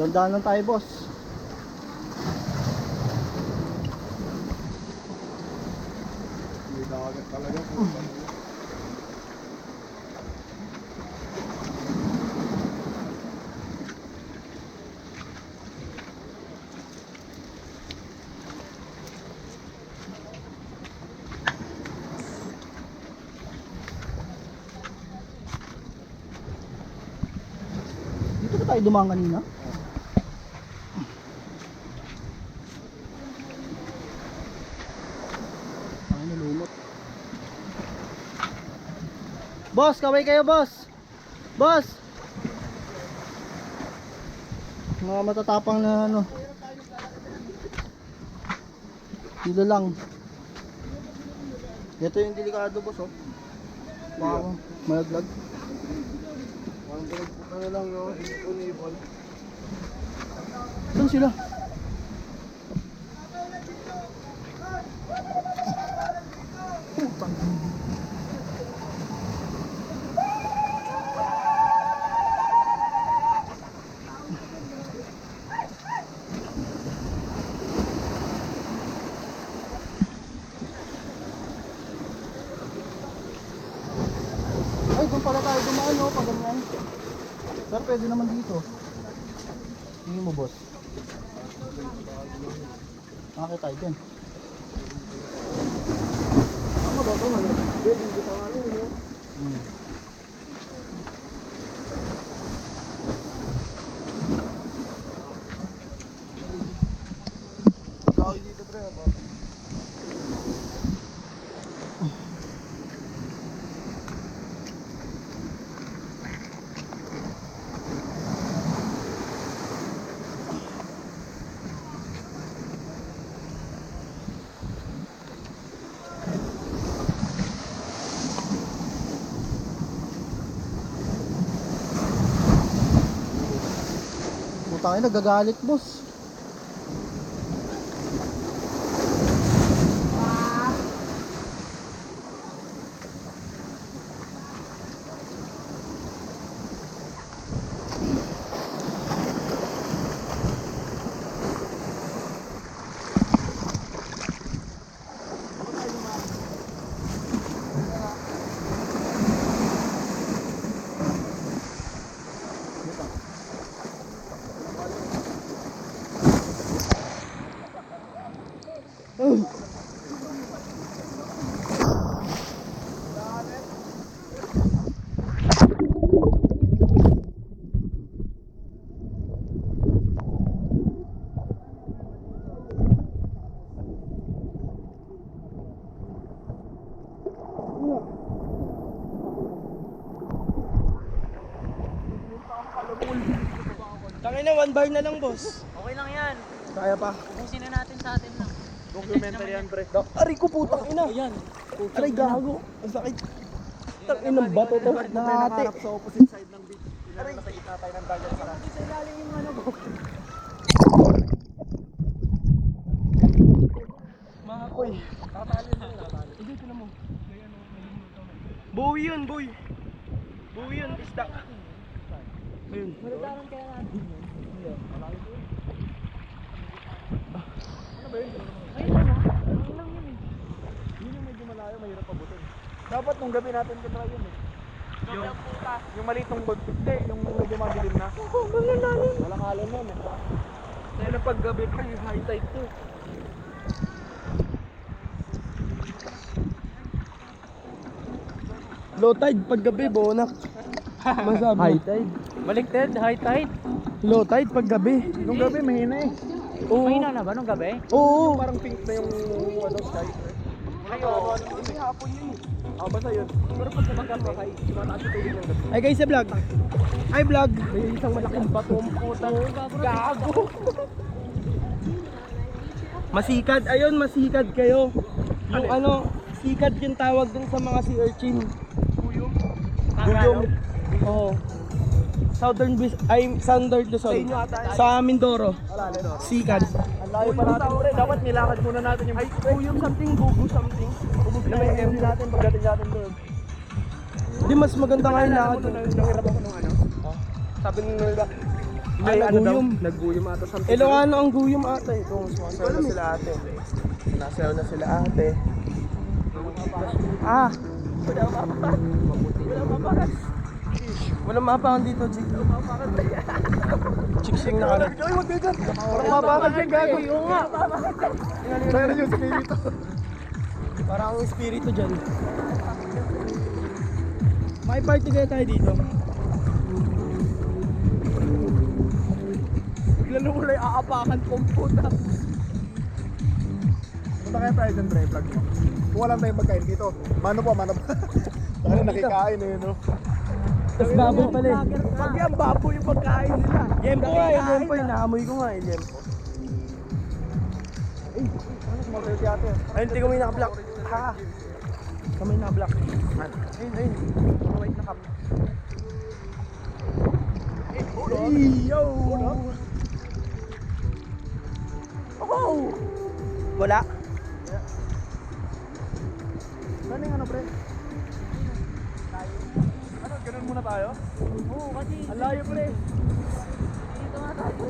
Tandaan lang tayo, boss. May dagat talaga po. Dito ba tayo dumaan kanina? Ay, nalumot. Boss, kaway kayo, boss. Boss. Mga matatapang na ano. Dito lang. Ito yung delikado, boss, oh. Baka malaglag. Ang pinagputa na lang, no? Unibol. Saan sila? Ay, doon pala tayo dumaan, no? Pag ganyan. Sir, pwede naman dito. Tingin mo, boss. Nakakita tayo dyan. Ano ba ito? Pwede dito pa ano, no? Tawag dito, pre, ba? Putang ina, nagagalit, boss. Tangina, 1 bar na lang, boss. Okay lang yan. Kaya pa. Ubusin na natin sa atin lang. Documentary yan, pre. Aray ko, putang ina. Ayan. Aray, gago. Ang sakit. Tang inang bato to. Nangate. Sa opposite side ng beach. Aray! Nasa gitna tayo ng dagat sa Sa ilalim yung ano ko. Mga koy. Hindi ko na mo. Buwi yun, boy. Buwi yun, isda. Ayun. Malutaran kaya natin. Ano ba yun? Ayun lang ha. Ayun lang yun eh. Yun yung medyo malayo, mahirap pabutin. Dapat nung gabi natin tinry yun eh. Yung maliit ng boat. Hindi, yung medyo madilim na. Oo, malalalim. Walang alon nun eh. Dahil na paggabi pa yung high tide to. Low tide paggabi, bonak. Masabi. High tide. Baliktad, high tide. Low tide paggabi. Nung gabi mahina eh. Oo. Mahina na ba nung gabi? Oo. Parang pink na yung ano, sky. Ayun. Hindi hapon yun eh. Ah, basta yun. Pero pag nabagabi, mataas yung tubig ng gabi. Ay guys, sa vlog. Ay vlog. May isang malaking batong putang. Gago. Masikad. Ayun, masikad kayo. Yung ano, sikad yung tawag dun sa mga sea urchin. Guyong. Oo. Southern Luzon. Sa Mindoro. Sikad. Ang layo pa natin, pre. Dapat nilakad muna natin yung... Ay, guyong something, gugu something. na may MD natin pagdating natin doon. Di mas maganda nga yung lakad. Nangirap ako nung ano. Sabi nung nila, May ano daw? Guyom. Nagguyom ata sa Ilocano ang guyom ata eh. Kung sumasayaw na sila ate. Nasayaw na sila ate. Ah! Walang mapakan dito, Jig. Chiksing na kalat. Ay, wag kayo dyan. Parang mabakal dyan, gago. Oo nga. Meron yung spirito. Parang ang espiritu dyan. May party kaya tayo dito. Bigla mo lang aapakan pong puta. Punta kaya tayo dyan, Dre, vlog mo. Kung walang tayong magkain dito, mano pa. Baka na nakikain eh, no? Tapos baboy pala eh. Pag yan, baboy yung pagkain nila. Yempo nga eh, yempo eh. Naamoy ko nga eh, yempo. Sumasayo si ate. Ayun, hindi kami naka-block. Ha? Kami naka-block. Ayun. Mga white na cup. Hey, yo! Oh! Wala. Saan yung ano, pre? Ano, ganun muna tayo? Oo, kasi Ang layo, pre. dito nga tayo.